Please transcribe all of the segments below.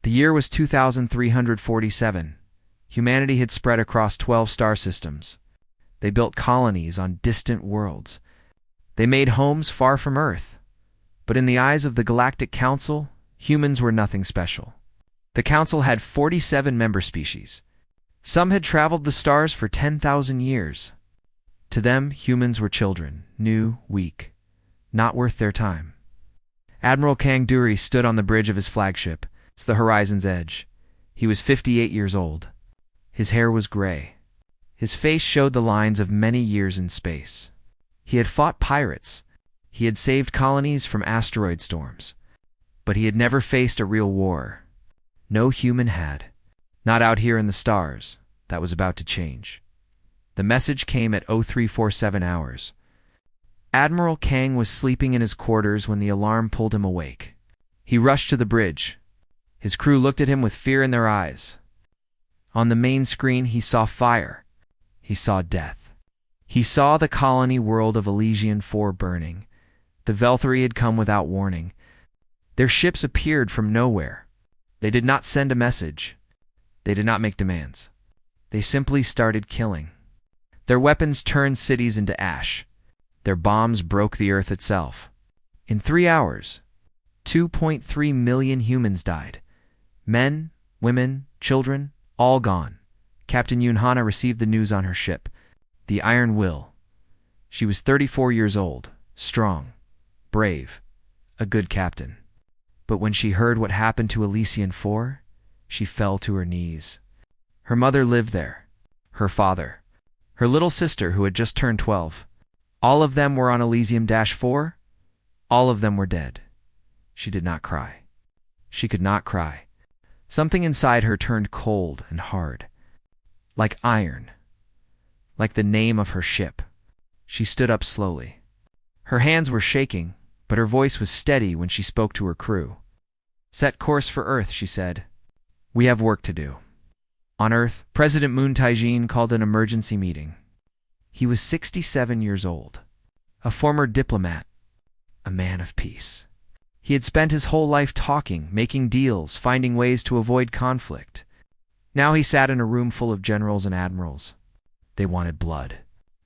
The year was 2347. Humanity had spread across 12 star systems. They built colonies on distant worlds. They made homes far from Earth. But in the eyes of the Galactic Council, humans were nothing special. The Council had 47 member species. Some had traveled the stars for 10,000 years. To them, humans were children, new, weak, not worth their time. Admiral Kang Duri stood on the bridge of his flagship, the horizon's edge. He was 58 years old. His hair was gray. His face showed the lines of many years in space. He had fought pirates. He had saved colonies from asteroid storms. But he had never faced a real war. No human had. Not out here in the stars. That was about to change. The message came at 0347 hours. Admiral Kang was sleeping in his quarters when the alarm pulled him awake. He rushed to the bridge. His crew looked at him with fear in their eyes. On the main screen, he saw fire. He saw death. He saw the colony world of Elysian 4 burning. The Velthari had come without warning. Their ships appeared from nowhere. They did not send a message. They did not make demands. They simply started killing. Their weapons turned cities into ash. Their bombs broke the Earth itself. In 3 hours, 2.3 million humans died. Men, women, children, all gone. Captain Yunhana received the news on her ship, the Iron Will. She was 34 years old, strong, brave, a good captain. But when she heard what happened to Elysian 4, she fell to her knees. Her mother lived there, her father, her little sister who had just turned 12. All of them were on Elysium-4. All of them were dead. She did not cry. She could not cry. Something inside her turned cold and hard. Like iron. Like the name of her ship. She stood up slowly. Her hands were shaking, but her voice was steady when she spoke to her crew. "Set course for Earth," she said. "We have work to do." On Earth, President Moon Taijin called an emergency meeting. He was 67 years old. A former diplomat. A man of peace. He had spent his whole life talking, making deals, finding ways to avoid conflict. Now he sat in a room full of generals and admirals. They wanted blood.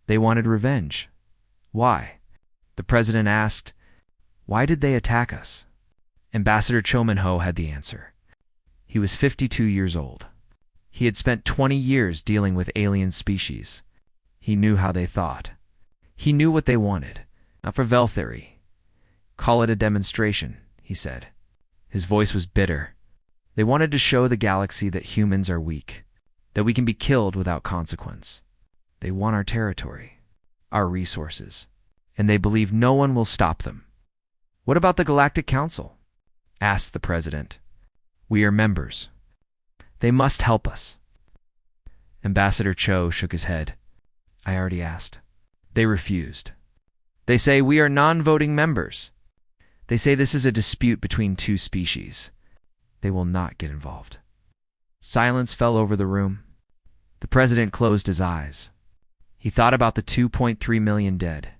They wanted revenge. Why? The president asked, "Why did they attack us?" Ambassador Cho Min-ho had the answer. He was 52 years old. He had spent 20 years dealing with alien species. He knew how they thought. He knew what they wanted. Not for Velthari. "Call it a demonstration," he said. His voice was bitter. They wanted to show the galaxy that humans are weak, that we can be killed without consequence. They want our territory, our resources, and they believe no one will stop them. "What about the Galactic Council?" asked the president. "We are members. They must help us." Ambassador Cho shook his head. "I already asked. They refused. They say we are non-voting members. They say this is a dispute between 2 species. They will not get involved." Silence fell over the room. The president closed his eyes. He thought about the 2.3 million dead.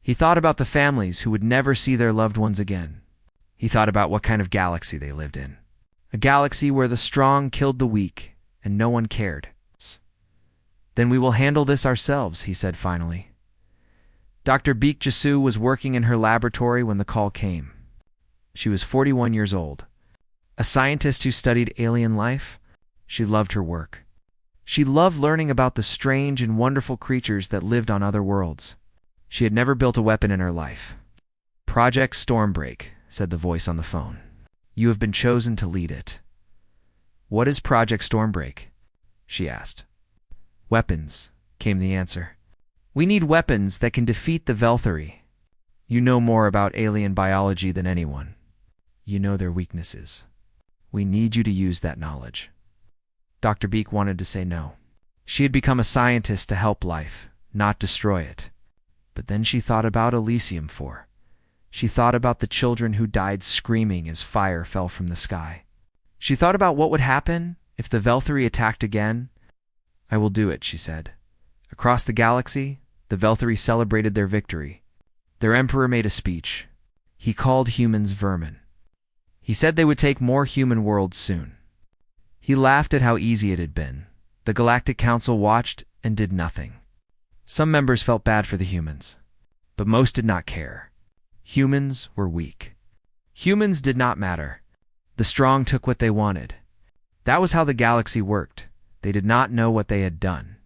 He thought about the families who would never see their loved ones again. He thought about what kind of galaxy they lived in. A galaxy where the strong killed the weak, and no one cared. "Then we will handle this ourselves," he said finally. Dr. Baek Jasu was working in her laboratory when the call came. She was 41 years old. A scientist who studied alien life, she loved her work. She loved learning about the strange and wonderful creatures that lived on other worlds. She had never built a weapon in her life. "Project Stormbreak," said the voice on the phone. "You have been chosen to lead it." "What is Project Stormbreak?" she asked. "Weapons," came the answer. "We need weapons that can defeat the Velthari. You know more about alien biology than anyone. You know their weaknesses. We need you to use that knowledge." Dr. Baek wanted to say no. She had become a scientist to help life, not destroy it. But then she thought about Elysium 4. She thought about the children who died screaming as fire fell from the sky. She thought about what would happen if the Velthari attacked again. "I will do it," she said. Across the galaxy, the Velthari celebrated their victory. Their emperor made a speech. He called humans vermin. He said they would take more human worlds soon. He laughed at how easy it had been. The Galactic Council watched and did nothing. Some members felt bad for the humans, but most did not care. Humans were weak. Humans did not matter. The strong took what they wanted. That was how the galaxy worked. They did not know what they had done.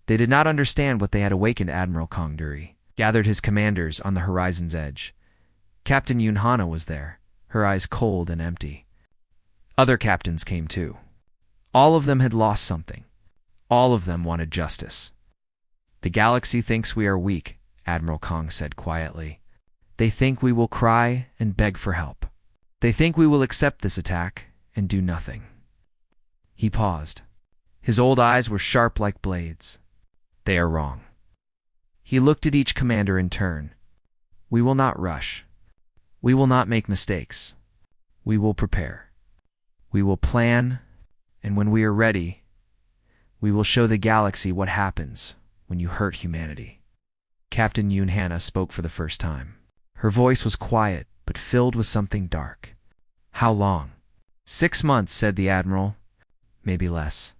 They did not understand what they had awakened. Admiral Kongduri gathered his commanders on the horizon's edge. Captain Yunhana was there, her eyes cold and empty. Other captains came too. All of them had lost something. All of them wanted justice. The galaxy thinks we are weak, Admiral Kong said quietly. They think we will cry and beg for help. They think we will accept this attack and do nothing. He paused. His old eyes were sharp like blades. They are wrong. He looked at each commander in turn. We will not rush. We will not make mistakes. We will prepare. We will plan, and when we are ready, we will show the galaxy what happens when you hurt humanity. Captain Yunhana spoke for the first time. Her voice was quiet, but filled with something dark. How long? 6 months, said the Admiral. Maybe less.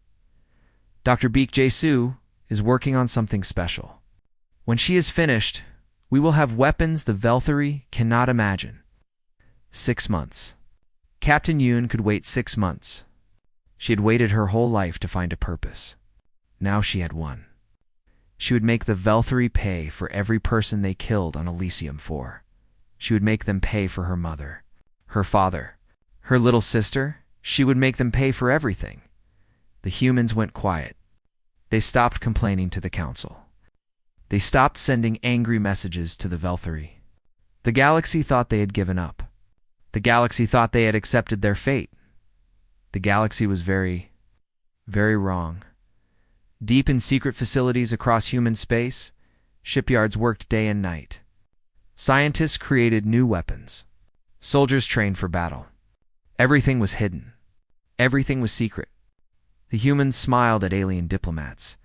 Dr. Beek Jesu is working on something special. When she is finished, we will have weapons the Velthari cannot imagine. 6 months. Captain Yoon could wait 6 months. She had waited her whole life to find a purpose. Now she had one. She would make the Velthari pay for every person they killed on Elysium 4. She would make them pay for her mother, her father, her little sister. She would make them pay for everything. The humans went quiet. They stopped complaining to the council. They stopped sending angry messages to the Velthari. The galaxy thought they had given up. The galaxy thought they had accepted their fate. The galaxy was very, very wrong. Deep in secret facilities across human space, shipyards worked day and night. Scientists created new weapons. Soldiers trained for battle. Everything was hidden. Everything was secret. The humans smiled at alien diplomats.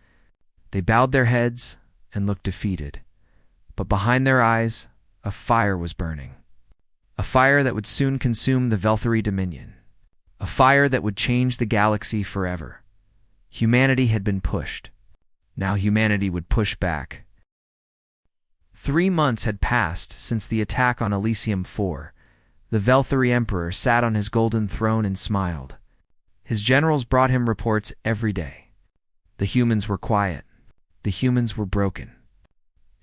They bowed their heads and looked defeated. But behind their eyes, a fire was burning. A fire that would soon consume the Velthari Dominion. A fire that would change the galaxy forever. Humanity had been pushed. Now humanity would push back. 3 months had passed since the attack on Elysium 4. The Velthari Emperor sat on his golden throne and smiled. His generals brought him reports every day. The humans were quiet. The humans were broken.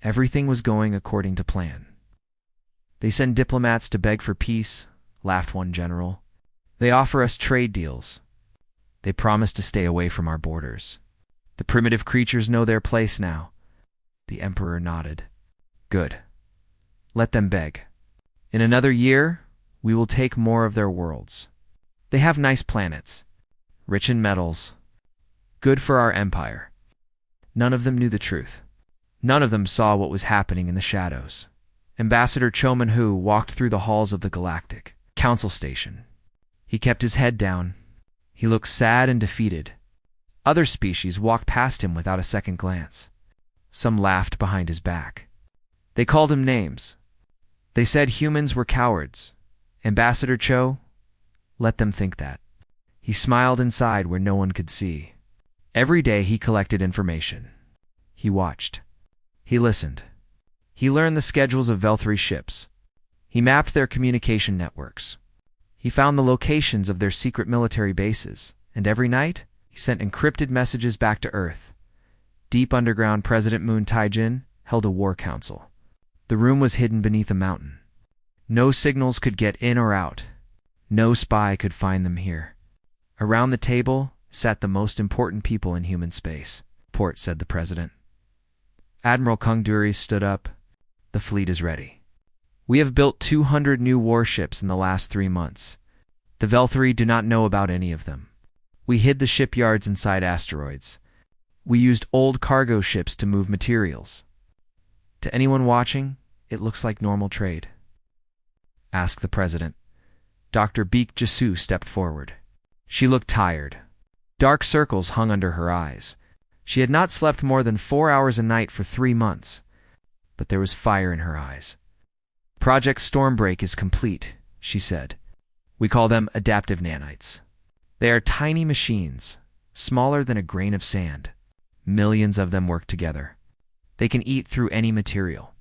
Everything was going according to plan. They send diplomats to beg for peace, laughed one general. They offer us trade deals. They promise to stay away from our borders. The primitive creatures know their place now. The Emperor nodded. Good. Let them beg. In another year, we will take more of their worlds. They have nice planets, rich in metals, good for our empire. None of them knew the truth. None of them saw what was happening in the shadows. Ambassador Cho Man-hu walked through the halls of the Galactic Council Station. He kept his head down. He looked sad and defeated. Other species walked past him without a second glance. Some laughed behind his back. They called him names. They said humans were cowards. Ambassador Cho, let them think that. He smiled inside where no one could see. Every day he collected information. He watched. He listened. He learned the schedules of Velthari ships. He mapped their communication networks. He found the locations of their secret military bases, and every night he sent encrypted messages back to Earth. Deep underground, President Moon Taijin held a war council. The room was hidden beneath a mountain. No signals could get in or out. No spy could find them here. Around the table sat the most important people in human space. Port, said the president. Admiral Kongduri stood up. The fleet is ready. We have built 200 new warships in the last 3 months. The Velthari do not know about any of them. We hid the shipyards inside asteroids. We used old cargo ships to move materials. To anyone watching, it looks like normal trade. Asked the president. Dr. Beek Jesu stepped forward. She looked tired. Dark circles hung under her eyes. She had not slept more than 4 hours a night for 3 months, but there was fire in her eyes. Project Stormbreak is complete, she said. We call them adaptive nanites. They are tiny machines, smaller than a grain of sand. Millions of them work together. They can eat through any material.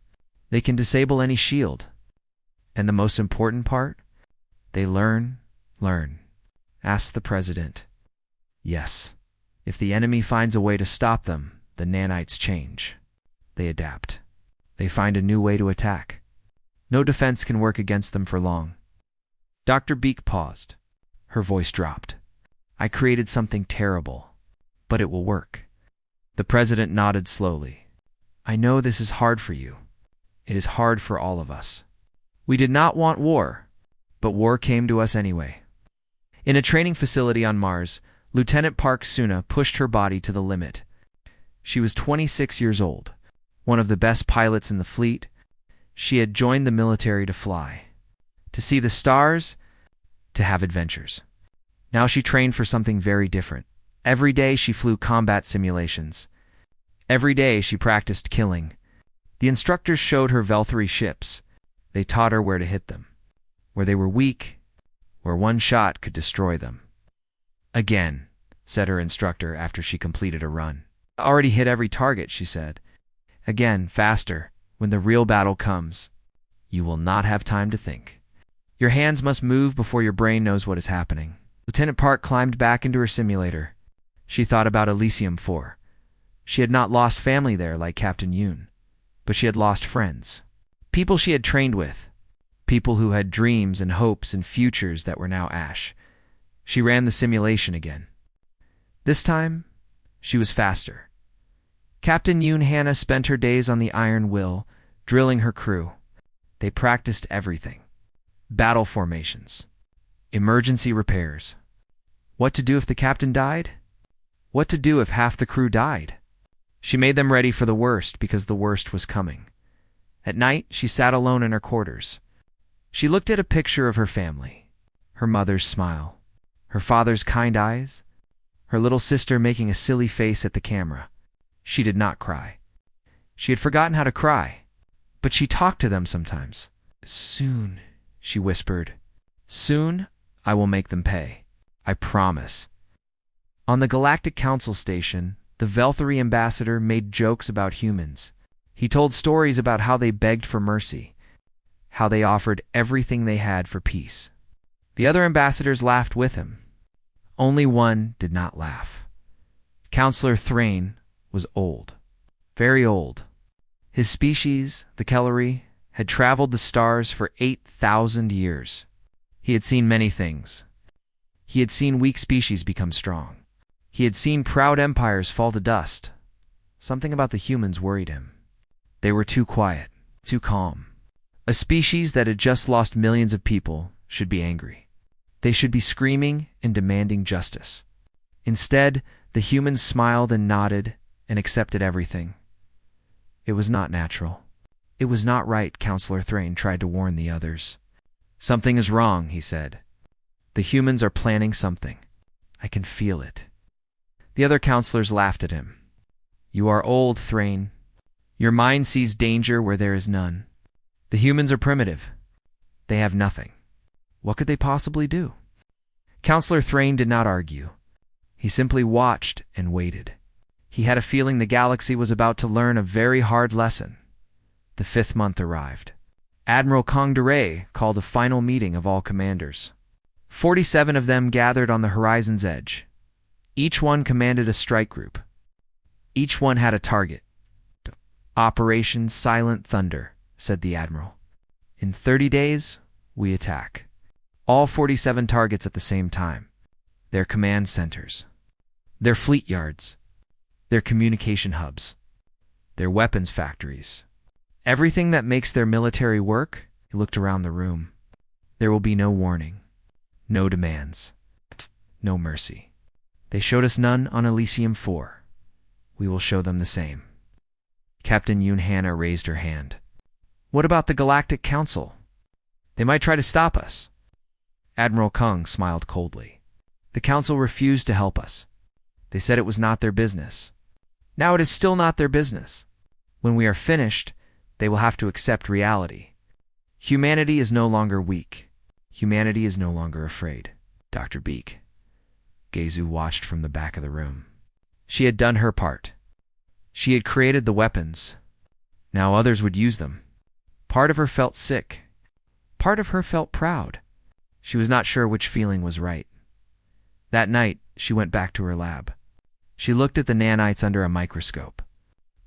They can disable any shield. And the most important part? They learn. Asked the president. Yes. If the enemy finds a way to stop them, the nanites change. They adapt. They find a new way to attack. No defense can work against them for long. Dr. Beak paused. Her voice dropped. I created something terrible, but it will work. The president nodded slowly. I know this is hard for you. It is hard for all of us. We did not want war, but war came to us anyway. In a training facility on Mars, Lieutenant Park Suna pushed her body to the limit. She was 26 years old, one of the best pilots in the fleet. She had joined the military to fly, to see the stars, to have adventures. Now she trained for something very different. Every day she flew combat simulations. Every day she practiced killing. The instructors showed her Velthary ships. They taught her where to hit them, where they were weak, where one shot could destroy them. Again, said her instructor after she completed a run. Already hit every target, she said. Again, faster. When the real battle comes, you will not have time to think. Your hands must move before your brain knows what is happening. Lieutenant Park climbed back into her simulator. She thought about Elysium 4. She had not lost family there like Captain Yoon, but she had lost friends. People she had trained with. People who had dreams and hopes and futures that were now ash. She ran the simulation again. This time, she was faster. Captain Yoon Hannah spent her days on the Iron Will, drilling her crew. They practiced everything. Battle formations. Emergency repairs. What to do if the captain died? What to do if half the crew died? She made them ready for the worst because the worst was coming. At night, she sat alone in her quarters. She looked at a picture of her family. Her mother's smile. Her father's kind eyes. Her little sister making a silly face at the camera. She did not cry. She had forgotten how to cry, but she talked to them sometimes. Soon, she whispered. Soon, I will make them pay. I promise. On the Galactic Council station, the Velthary ambassador made jokes about humans. He told stories about how they begged for mercy, how they offered everything they had for peace. The other ambassadors laughed with him. Only one did not laugh. Counselor Thrain was old, very old. His species, the Kellery, had traveled the stars for 8,000 years. He had seen many things. He had seen weak species become strong. He had seen proud empires fall to dust. Something about the humans worried him. They were too quiet, too calm. A species that had just lost millions of people should be angry. They should be screaming and demanding justice. Instead, the humans smiled and nodded and accepted everything. It was not natural. It was not right, Counselor Thrain tried to warn the others. Something is wrong, he said. The humans are planning something. I can feel it. The other counselors laughed at him. You are old, Thrain. Your mind sees danger where there is none. The humans are primitive. They have nothing. What could they possibly do? Counselor Thrain did not argue. He simply watched and waited. He had a feeling the galaxy was about to learn a very hard lesson. The 5th month arrived. Admiral Kong Duray called a final meeting of all commanders. 47 of them gathered on the horizon's edge. Each one commanded a strike group. Each one had a target. Operation Silent Thunder, said the Admiral. In 30 days, we attack. All 47 targets at the same time. Their command centers. Their fleet yards. Their communication hubs. Their weapons factories. Everything that makes their military work. He looked around the room. There will be no warning. No demands. No mercy. They showed us none on Elysium 4. We will show them the same. Captain Yoon Hannah raised her hand. What about the Galactic Council? They might try to stop us. Admiral Kung smiled coldly. The Council refused to help us. They said it was not their business. Now it is still not their business. When we are finished, they will have to accept reality. Humanity is no longer weak. Humanity is no longer afraid. Dr. Beak. Gezu watched from the back of the room. She had done her part. She had created the weapons. Now others would use them. Part of her felt sick. Part of her felt proud. She was not sure which feeling was right. That night, she went back to her lab. She looked at the nanites under a microscope.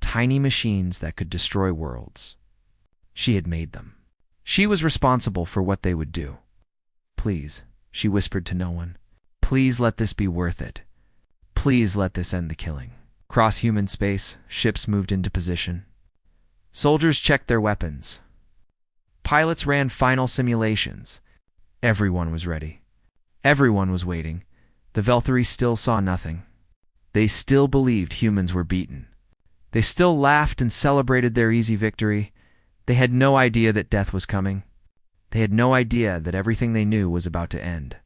Tiny machines that could destroy worlds. She had made them. She was responsible for what they would do. Please, she whispered to no one. Please let this be worth it. Please let this end the killing. Across human space, ships moved into position. Soldiers checked their weapons. Pilots ran final simulations. Everyone was ready. Everyone was waiting. The Velthari still saw nothing. They still believed humans were beaten. They still laughed and celebrated their easy victory. They had no idea that death was coming. They had no idea that everything they knew was about to end.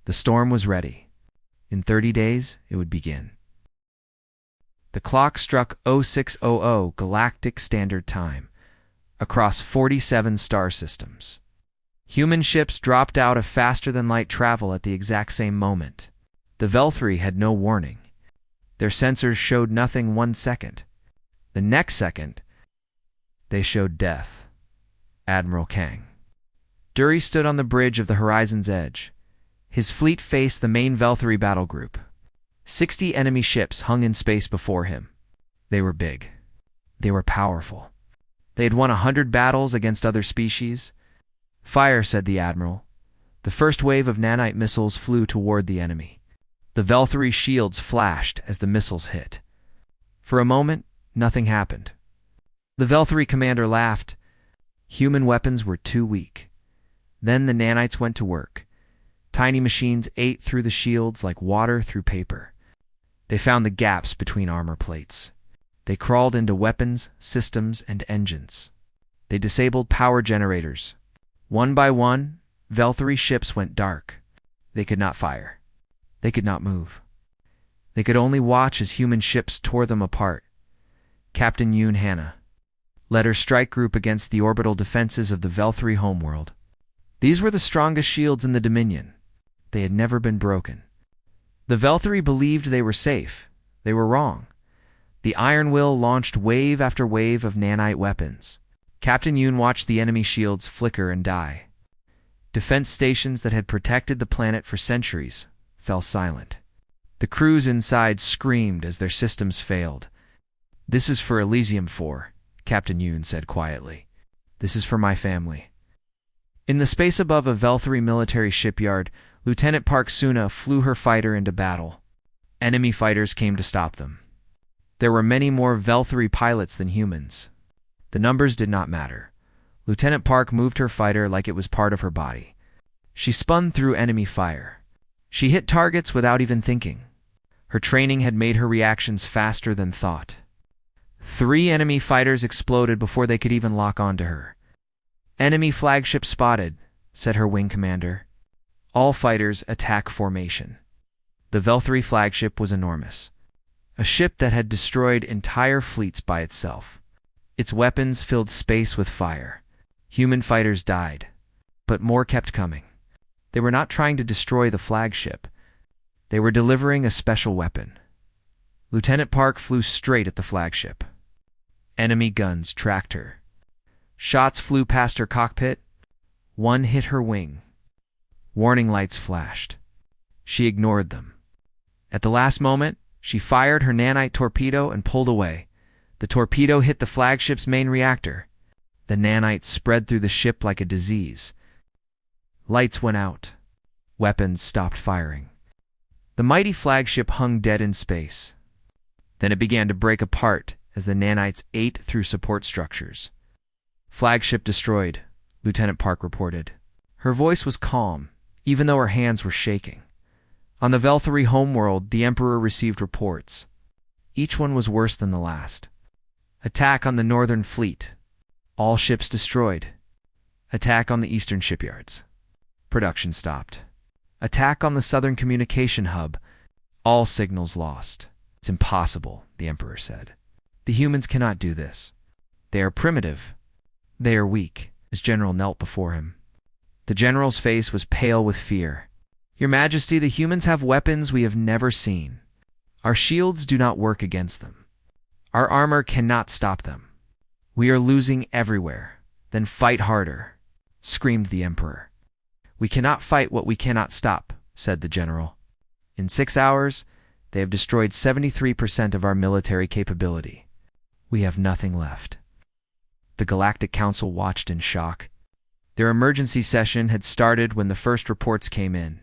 The storm was ready. In 30 days, it would begin. The clock struck 0600 Galactic Standard Time across 47 star systems. Human ships dropped out of faster-than-light travel at the exact same moment. The Velthari had no warning. Their sensors showed nothing 1 second. The next second, they showed death. Admiral Kang. Dury stood on the bridge of the horizon's edge. His fleet faced the main Velthari battle group. 60 enemy ships hung in space before him. They were big. They were powerful. They had won 100 battles against other species. Fire, said the admiral. The first wave of nanite missiles flew toward the enemy. The Velthari shields flashed as the missiles hit. For a moment, nothing happened. The Velthari commander laughed. Human weapons were too weak. Then the nanites went to work. Tiny machines ate through the shields like water through paper. They found the gaps between armor plates. They crawled into weapons, systems, and engines. They disabled power generators. One by one, Velthari ships went dark. They could not fire. They could not move. They could only watch as human ships tore them apart. Captain Yoon Hannah led her strike group against the orbital defenses of the Velthari homeworld. These were the strongest shields in the Dominion. They had never been broken. The Velthari believed they were safe. They were wrong. The Iron Will launched wave after wave of nanite weapons. Captain Yoon watched the enemy shields flicker and die. Defense stations that had protected the planet for centuries fell silent. The crews inside screamed as their systems failed. This is for Elysium 4, Captain Yoon said quietly. This is for my family. In the space above a Velthari military shipyard, Lieutenant Park Suna flew her fighter into battle. Enemy fighters came to stop them. There were many more Velthari pilots than humans. The numbers did not matter. Lieutenant Park moved her fighter like it was part of her body. She spun through enemy fire. She hit targets without even thinking. Her training had made her reactions faster than thought. 3 enemy fighters exploded before they could even lock onto her. Enemy flagship spotted, said her wing commander. All fighters attack formation. The Velthari flagship was enormous. A ship that had destroyed entire fleets by itself. Its weapons filled space with fire. Human fighters died, but more kept coming. They were not trying to destroy the flagship. They were delivering a special weapon. Lieutenant Park flew straight at the flagship. Enemy guns tracked her. Shots flew past her cockpit. One hit her wing. Warning lights flashed. She ignored them. At the last moment, she fired her nanite torpedo and pulled away. The torpedo hit the flagship's main reactor. The nanites spread through the ship like a disease. Lights went out. Weapons stopped firing. The mighty flagship hung dead in space. Then it began to break apart as the nanites ate through support structures. Flagship destroyed, Lieutenant Park reported. Her voice was calm, even though her hands were shaking. On the Velthari homeworld, the Emperor received reports. Each one was worse than the last. Attack on the Northern Fleet. All ships destroyed. Attack on the Eastern shipyards. Production stopped. Attack on the Southern Communication Hub. All signals lost. It's impossible, the Emperor said. The humans cannot do this. They are primitive. They are weak, as General knelt before him. The general's face was pale with fear. "Your Majesty, the humans have weapons we have never seen. Our shields do not work against them. Our armor cannot stop them. We are losing everywhere." "Then fight harder," screamed the emperor. "We cannot fight what we cannot stop," said the general. "In 6 hours, they have destroyed 73% of our military capability. We have nothing left." The Galactic Council watched in shock. Their emergency session had started when the first reports came in.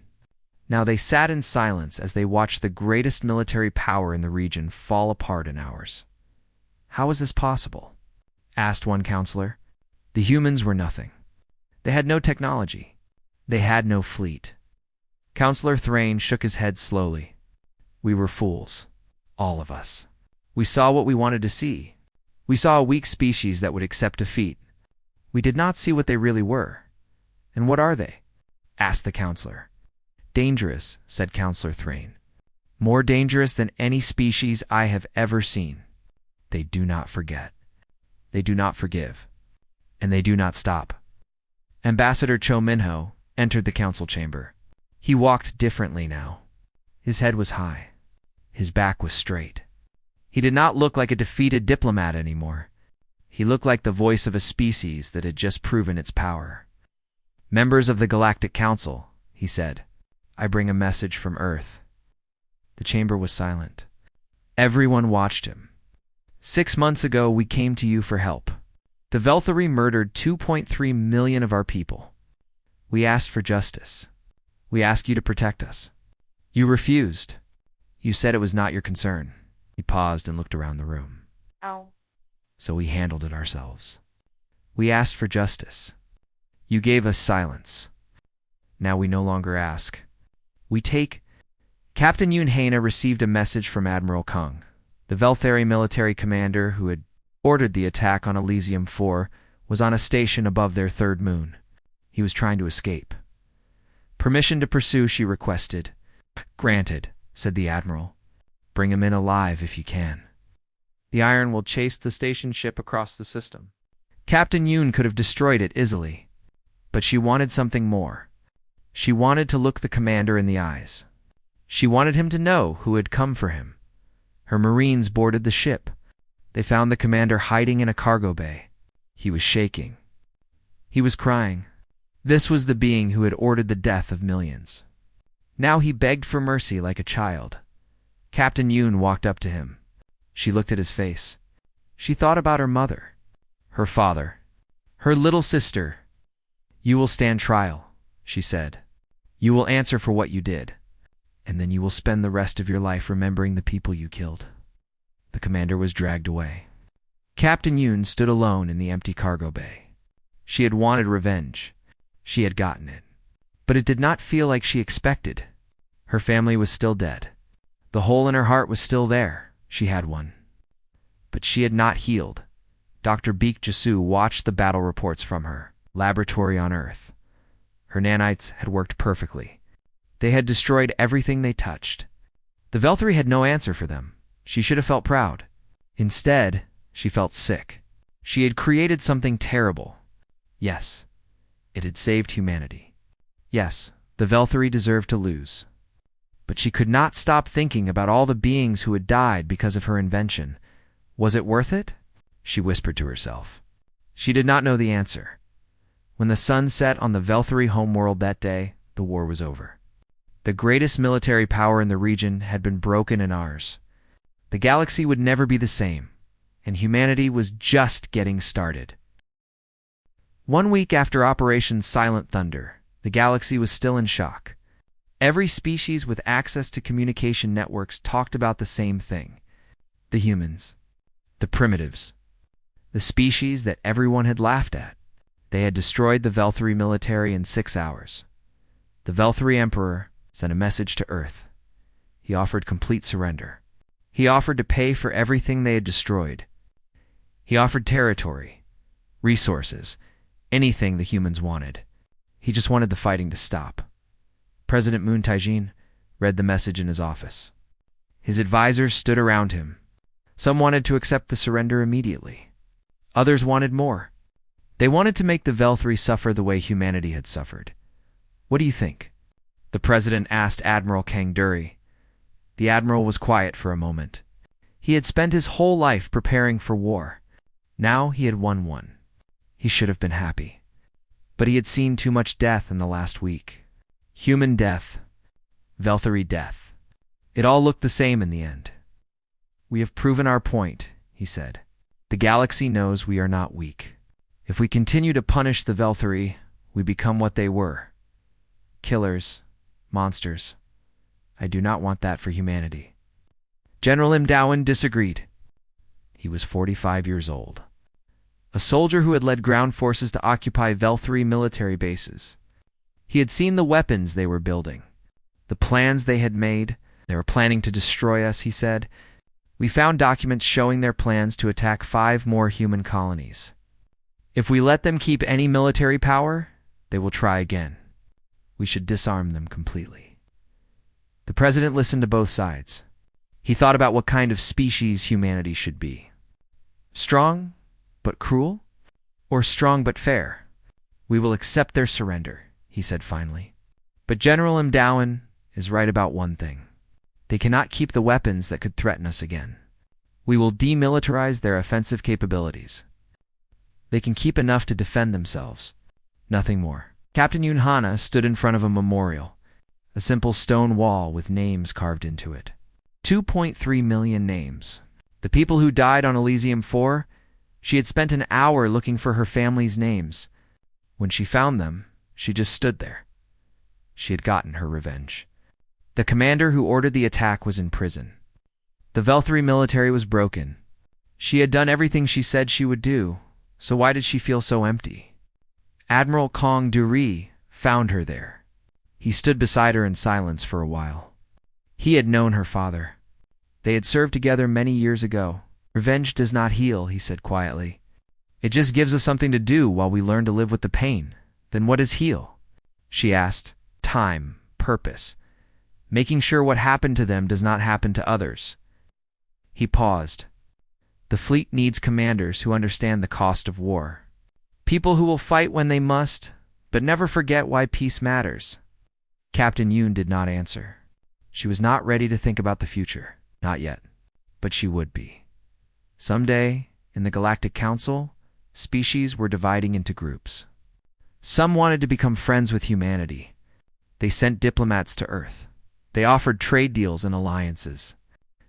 Now they sat in silence as they watched the greatest military power in the region fall apart in hours. "How is this possible?" asked one counselor. "The humans were nothing. They had no technology. They had no fleet." Counselor Thrain shook his head slowly. "We were fools. All of us. We saw what we wanted to see. We saw a weak species that would accept defeat. We did not see what they really were." "And what are they?" asked the counselor. "Dangerous," said Counselor Thrain. "More dangerous than any species I have ever seen. They do not forget. They do not forgive. And they do not stop." Ambassador Cho Minho entered the council chamber. He walked differently now. His head was high. His back was straight. He did not look like a defeated diplomat anymore. He looked like the voice of a species that had just proven its power. "Members of the Galactic Council," he said, "I bring a message from Earth." The chamber was silent. Everyone watched him. "6 months ago, we came to you for help. The Velthari murdered 2.3 million of our people. We asked for justice. We asked you to protect us. You refused. You said it was not your concern." He paused and looked around the room. Ow. "So we handled it ourselves. We asked for justice. You gave us silence. Now we no longer ask. We take." Captain Yoon Haina received a message from Admiral Kung, the Velthari military commander who had ordered the attack on Elysium 4, was on a station above their third moon. He was trying to escape. "Permission to pursue," she requested. "Granted," said the Admiral. "Bring him in alive if you can. The Iron will chase the station ship across the system." Captain Yoon could have destroyed it easily, but she wanted something more. She wanted to look the commander in the eyes. She wanted him to know who had come for him. Her Marines boarded the ship. They found the commander hiding in a cargo bay. He was shaking. He was crying. This was the being who had ordered the death of millions. Now he begged for mercy like a child. Captain Yoon walked up to him. She looked at his face. She thought about her mother, her father, her little sister. "You will stand trial," she said. "You will answer for what you did, and then you will spend the rest of your life remembering the people you killed." The commander was dragged away. Captain Yoon stood alone in the empty cargo bay. She had wanted revenge. She had gotten it. But it did not feel like she expected. Her family was still dead. The hole in her heart was still there. She had one. But she had not healed. Dr. Beek Jasu watched the battle reports from her laboratory on Earth. Her nanites had worked perfectly. They had destroyed everything they touched. The Velthari had no answer for them. She should have felt proud. Instead, she felt sick. She had created something terrible. Yes, it had saved humanity. Yes, the Velthari deserved to lose. But she could not stop thinking about all the beings who had died because of her invention. Was it worth it? She whispered to herself. She did not know the answer. When the sun set on the Velthari homeworld that day, the war was over. The greatest military power in the region had been broken in ours. The galaxy would never be the same, and humanity was just getting started. 1 week after Operation Silent Thunder, the galaxy was still in shock. Every species with access to communication networks talked about the same thing. The humans. The primitives. The species that everyone had laughed at. They had destroyed the Velthari military in 6 hours. The Velthari Emperor sent a message to Earth. He offered complete surrender. He offered to pay for everything they had destroyed. He offered territory, resources, anything the humans wanted. He just wanted the fighting to stop. President Moon Taijin read the message in his office. His advisors stood around him. Some wanted to accept the surrender immediately. Others wanted more. They wanted to make the Velthri suffer the way humanity had suffered. What do you think? The president asked Admiral Kangduri. The admiral was quiet for a moment. He had spent his whole life preparing for war. Now he had won one. He should have been happy. But he had seen too much death in the last week. Human death. Velthri death. It all looked the same in the end. We have proven our point, he said. The galaxy knows we are not weak. If we continue to punish the Velthri, we become what they were. Killers. Monsters. I do not want that for humanity. General Imdowan disagreed. He was 45 years old. A soldier who had led ground forces to occupy Velthri military bases. He had seen the weapons they were building, the plans they had made. They were planning to destroy us, he said. We found documents showing their plans to attack 5 more human colonies. If we let them keep any military power, they will try again. We should disarm them completely. The president listened to both sides. He thought about what kind of species humanity should be. Strong, but cruel? Or strong but fair? We will accept their surrender, he said finally. But General Imdowan is right about one thing. They cannot keep the weapons that could threaten us again. We will demilitarize their offensive capabilities. They can keep enough to defend themselves. Nothing more. Captain Yunhana stood in front of a memorial, a simple stone wall with names carved into it. 2.3 million names. The people who died on Elysium 4, she had spent an hour looking for her family's names. When she found them, she just stood there. She had gotten her revenge. The commander who ordered the attack was in prison. The Velthri military was broken. She had done everything she said she would do, so why did she feel so empty? Admiral Kangduri found her there. He stood beside her in silence for a while. He had known her father. They had served together many years ago. Revenge does not heal, he said quietly. It just gives us something to do while we learn to live with the pain. Then what is heal? She asked. Time, purpose. Making sure what happened to them does not happen to others. He paused. The fleet needs commanders who understand the cost of war. People who will fight when they must, but never forget why peace matters. Captain Yoon did not answer. She was not ready to think about the future. Not yet. But she would be. Someday, in the Galactic Council, species were dividing into groups. Some wanted to become friends with humanity. They sent diplomats to Earth. They offered trade deals and alliances.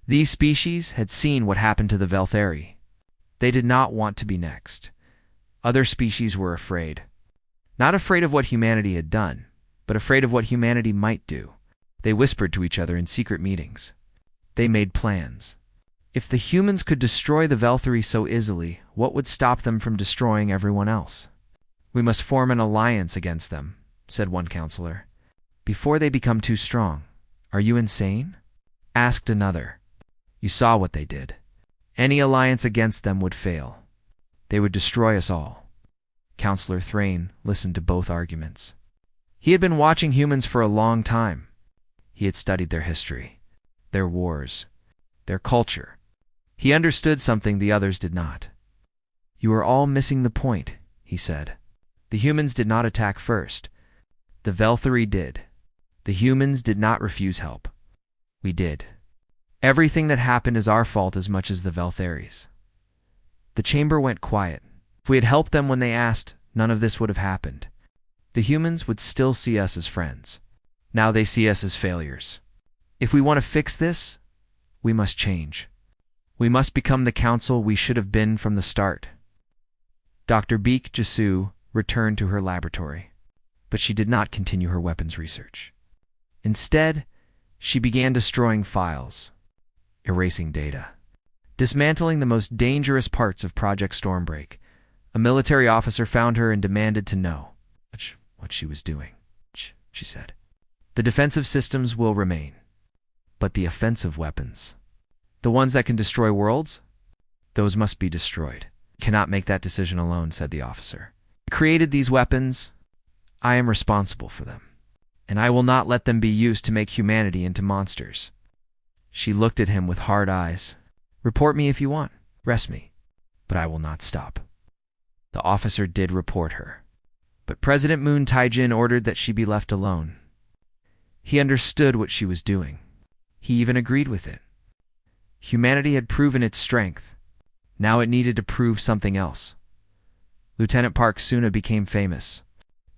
These species had seen what happened to the Velthri. They did not want to be next. Other species were afraid. Not afraid of what humanity had done, but afraid of what humanity might do. They whispered to each other in secret meetings. They made plans. If the humans could destroy the Velthri so easily, what would stop them from destroying everyone else? We must form an alliance against them, said one counselor. Before they become too strong. Are you insane? Asked another. You saw what they did. Any alliance against them would fail. They would destroy us all. Counselor Thrain listened to both arguments. He had been watching humans for a long time. He had studied their history, their wars, their culture. He understood something the others did not. You are all missing the point, he said. The humans did not attack first. The Velthri did. The humans did not refuse help. We did. Everything that happened is our fault as much as the Velthri's. The chamber went quiet. If we had helped them when they asked, none of this would have happened. The humans would still see us as friends. Now they see us as failures. If we want to fix this, we must change. We must become the council we should have been from the start. Dr. Beek Jasu returned to her laboratory, but she did not continue her weapons research. Instead, she began destroying files, erasing data, dismantling the most dangerous parts of Project Stormbreak. A military officer found her and demanded to know what she was doing. She said, the defensive systems will remain, but the offensive weapons, the ones that can destroy worlds, those must be destroyed. Cannot make that decision alone, said the officer. I created these weapons. I am responsible for them, and I will not let them be used to make humanity into monsters. She looked at him with hard eyes. Report me if you want. Arrest me. But I will not stop. The officer did report her, but President Moon Taijin ordered that she be left alone. He understood what she was doing. He even agreed with it. Humanity had proven its strength. Now it needed to prove something else. Lieutenant Park Suna became famous.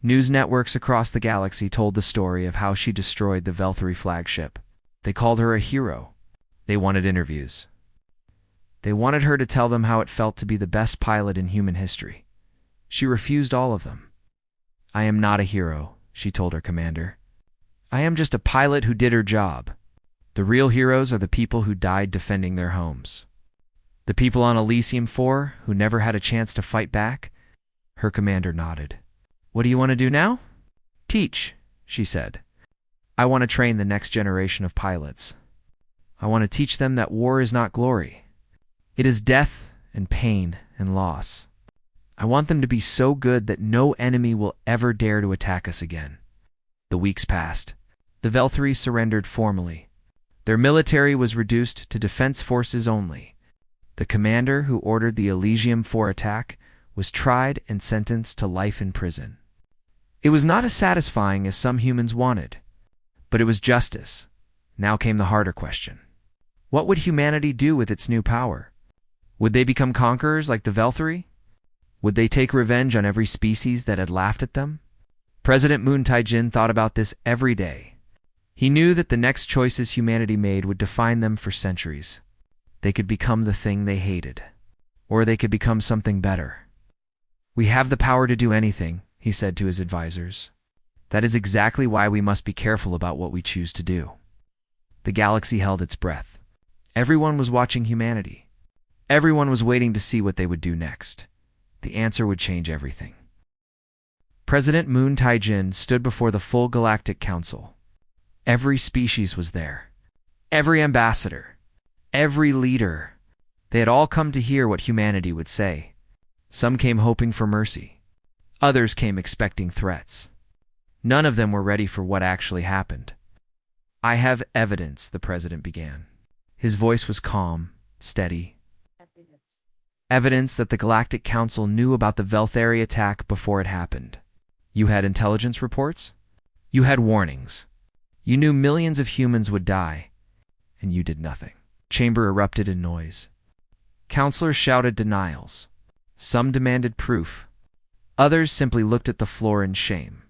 News networks across the galaxy told the story of how she destroyed the Velthari flagship. They called her a hero. They wanted interviews. They wanted her to tell them how it felt to be the best pilot in human history. She refused all of them. "I am not a hero," she told her commander. "I am just a pilot who did her job. The real heroes are the people who died defending their homes. The people on Elysium 4 who never had a chance to fight back." Her commander nodded. "What do you want to do now?" "Teach," she said. "I want to train the next generation of pilots. I want to teach them that war is not glory. It is death and pain and loss. I want them to be so good that no enemy will ever dare to attack us again." The weeks passed. The Velthari surrendered formally. Their military was reduced to defense forces only. The commander who ordered the Elysium 4 attack was tried and sentenced to life in prison. It was not as satisfying as some humans wanted, but it was justice. Now came the harder question. What would humanity do with its new power? Would they become conquerors like the Velthari? Would they take revenge on every species that had laughed at them? President Moon Taijin thought about this every day. He knew that the next choices humanity made would define them for centuries. They could become the thing they hated, or they could become something better. "We have the power to do anything," he said to his advisors. "That is exactly why we must be careful about what we choose to do." The galaxy held its breath. Everyone was watching humanity. Everyone was waiting to see what they would do next. The answer would change everything. President Moon Taijin stood before the full Galactic Council. Every species was there. Every ambassador. Every leader. They had all come to hear what humanity would say. Some came hoping for mercy. Others came expecting threats. None of them were ready for what actually happened. "I have evidence," the president began. His voice was calm, steady. "Evidence that the Galactic Council knew about the Velthari attack before it happened. You had intelligence reports? You had warnings. You knew millions of humans would die, and you did nothing." Chamber erupted in noise. Counselors shouted denials. Some demanded proof. Others simply looked at the floor in shame.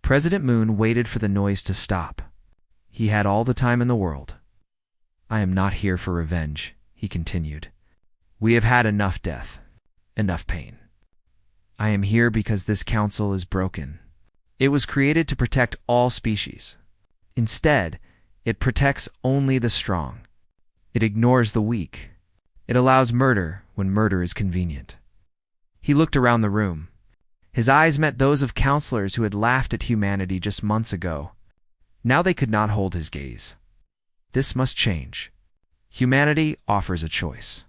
President Moon waited for the noise to stop. He had all the time in the world. "I am not here for revenge," he continued. "We have had enough death, enough pain. I am here because this council is broken. It was created to protect all species. Instead, it protects only the strong. It ignores the weak. It allows murder when murder is convenient." He looked around the room. His eyes met those of counselors who had laughed at humanity just months ago. Now they could not hold his gaze. This must change. Humanity offers a choice.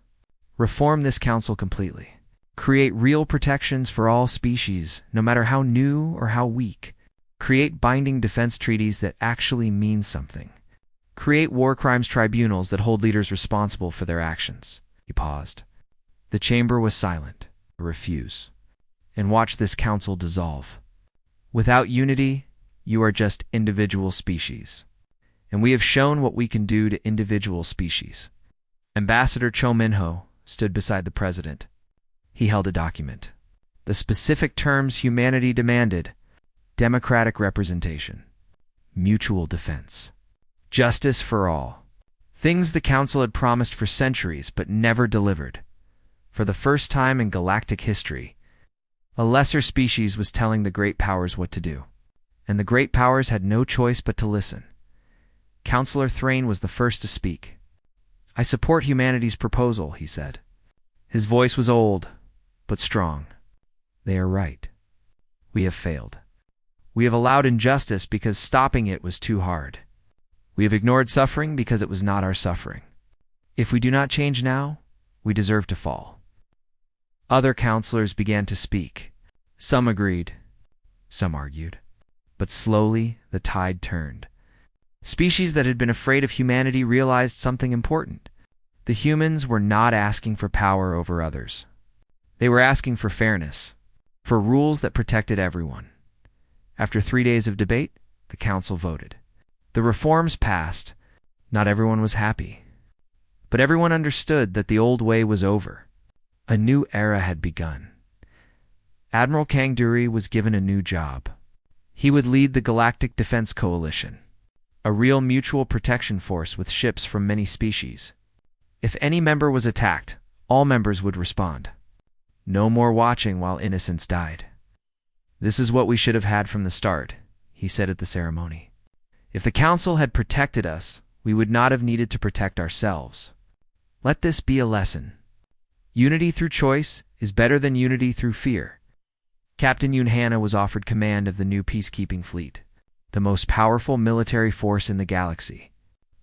Reform this council completely. Create real protections for all species, no matter how new or how weak. Create binding defense treaties that actually mean something. Create war crimes tribunals that hold leaders responsible for their actions. He paused. The chamber was silent. Refuse. And watch this council dissolve. Without unity, you are just individual species. And we have shown what we can do to individual species. Ambassador Cho Minho stood beside the president. He held a document. The specific terms humanity demanded: democratic representation, mutual defense, justice for all. Things the council had promised for centuries but never delivered. For the first time in galactic history, a lesser species was telling the great powers what to do. And the great powers had no choice but to listen. Counselor Thrain was the first to speak. "I support humanity's proposal," he said. His voice was old, but strong. "They are right. We have failed. We have allowed injustice because stopping it was too hard. We have ignored suffering because it was not our suffering. If we do not change now, we deserve to fall." Other counselors began to speak. Some agreed. Some argued. But slowly, the tide turned. Species that had been afraid of humanity realized something important. The humans were not asking for power over others. They were asking for fairness, for rules that protected everyone. After 3 days of debate, the council voted. The reforms passed. Not everyone was happy, but everyone understood that the old way was over. A new era had begun. Admiral Kangduri was given a new job. He would lead the Galactic Defense Coalition, a real mutual protection force with ships from many species. If any member was attacked, all members would respond. No more watching while innocents died. "This is what we should have had from the start," he said at the ceremony. "If the Council had protected us, we would not have needed to protect ourselves. Let this be a lesson. Unity through choice is better than unity through fear." Captain Yunhana was offered command of the new peacekeeping fleet, the most powerful military force in the galaxy,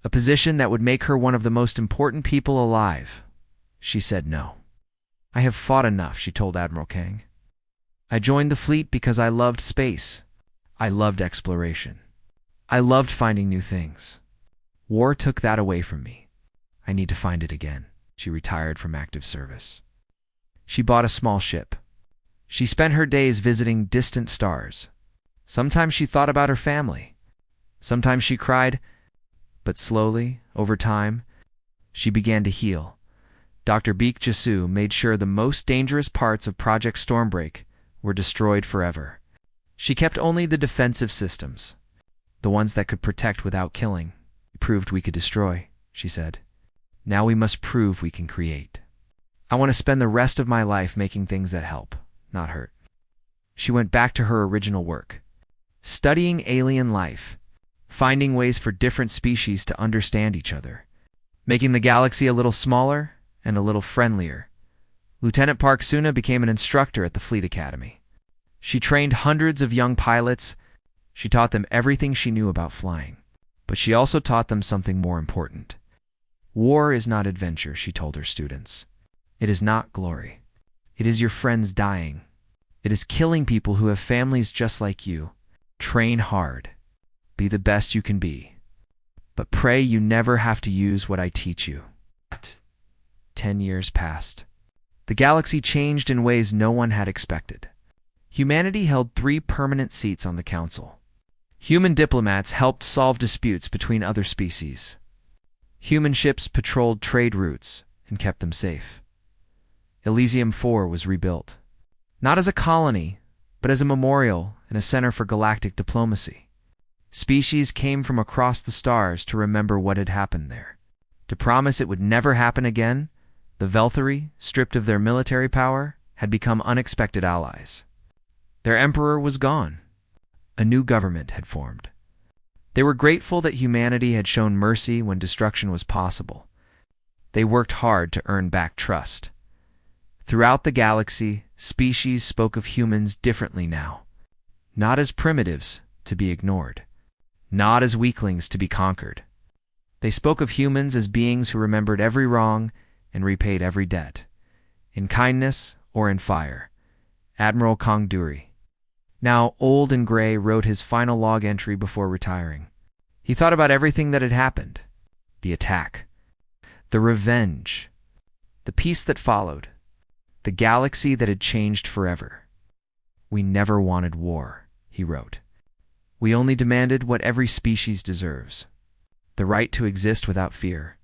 a position that would make her one of the most important people alive. She said no. "I have fought enough," she told Admiral Kang. "I joined the fleet because I loved space. I loved exploration. I loved finding new things. War took that away from me. I need to find it again." She retired from active service. She bought a small ship. She spent her days visiting distant stars. Sometimes she thought about her family. Sometimes she cried. But slowly, over time, she began to heal. Dr. Beek Jasu made sure the most dangerous parts of Project Stormbreak were destroyed forever. She kept only the defensive systems, the ones that could protect without killing. "We proved we could destroy," she said. "Now we must prove we can create. I want to spend the rest of my life making things that help, not hurt." She went back to her original work, studying alien life, finding ways for different species to understand each other, making the galaxy a little smaller and a little friendlier. Lieutenant Park Suna became an instructor at the Fleet Academy. She trained hundreds of young pilots. She taught them everything she knew about flying. But she also taught them something more important. War is not adventure, she told her students. It is not glory. It is your friends dying. It is killing people who have families just like you. Train hard. Be the best you can be. But pray you never have to use what I teach you. 10 years passed. The galaxy changed in ways no one had expected. Humanity held 3 permanent seats on the council. Human diplomats helped solve disputes between other species. Human ships patrolled trade routes and kept them safe. Elysium 4 was rebuilt, not as a colony, but as a memorial and a center for galactic diplomacy. Species came from across the stars to remember what had happened there. To promise it would never happen again, the Velthari, stripped of their military power, had become unexpected allies. Their emperor was gone. A new government had formed. They were grateful that humanity had shown mercy when destruction was possible. They worked hard to earn back trust. Throughout the galaxy, species spoke of humans differently now. Not as primitives to be ignored. Not as weaklings to be conquered. They spoke of humans as beings who remembered every wrong and repaid every debt, in kindness or in fire. Admiral Kangduri, now old and gray, wrote his final log entry before retiring. He thought about everything that had happened. The attack. The revenge. The peace that followed. The galaxy that had changed forever. "We never wanted war," he wrote. "We only demanded what every species deserves. The right to exist without fear.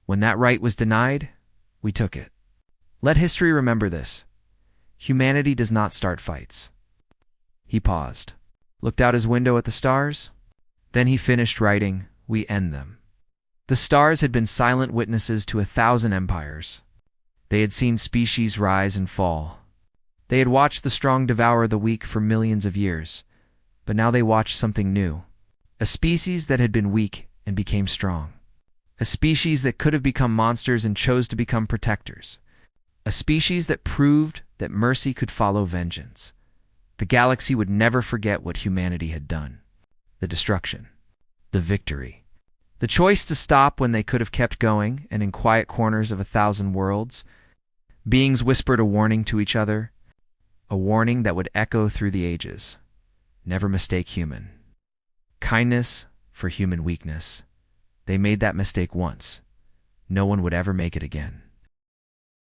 When that right was denied, we took it. Let history remember this. Humanity does not start fights." He paused, looked out his window at the stars. Then he finished writing, "We end them." The stars had been silent witnesses to 1,000 empires. They had seen species rise and fall. They had watched the strong devour the weak for millions of years. But now they watched something new. A species that had been weak and became strong. A species that could have become monsters and chose to become protectors. A species that proved that mercy could follow vengeance. The galaxy would never forget what humanity had done. The destruction. The victory. The choice to stop when they could have kept going, and in quiet corners of 1,000 worlds, beings whispered a warning to each other, a warning that would echo through the ages. Never mistake human. Kindness for human weakness. They made that mistake once. No one would ever make it again.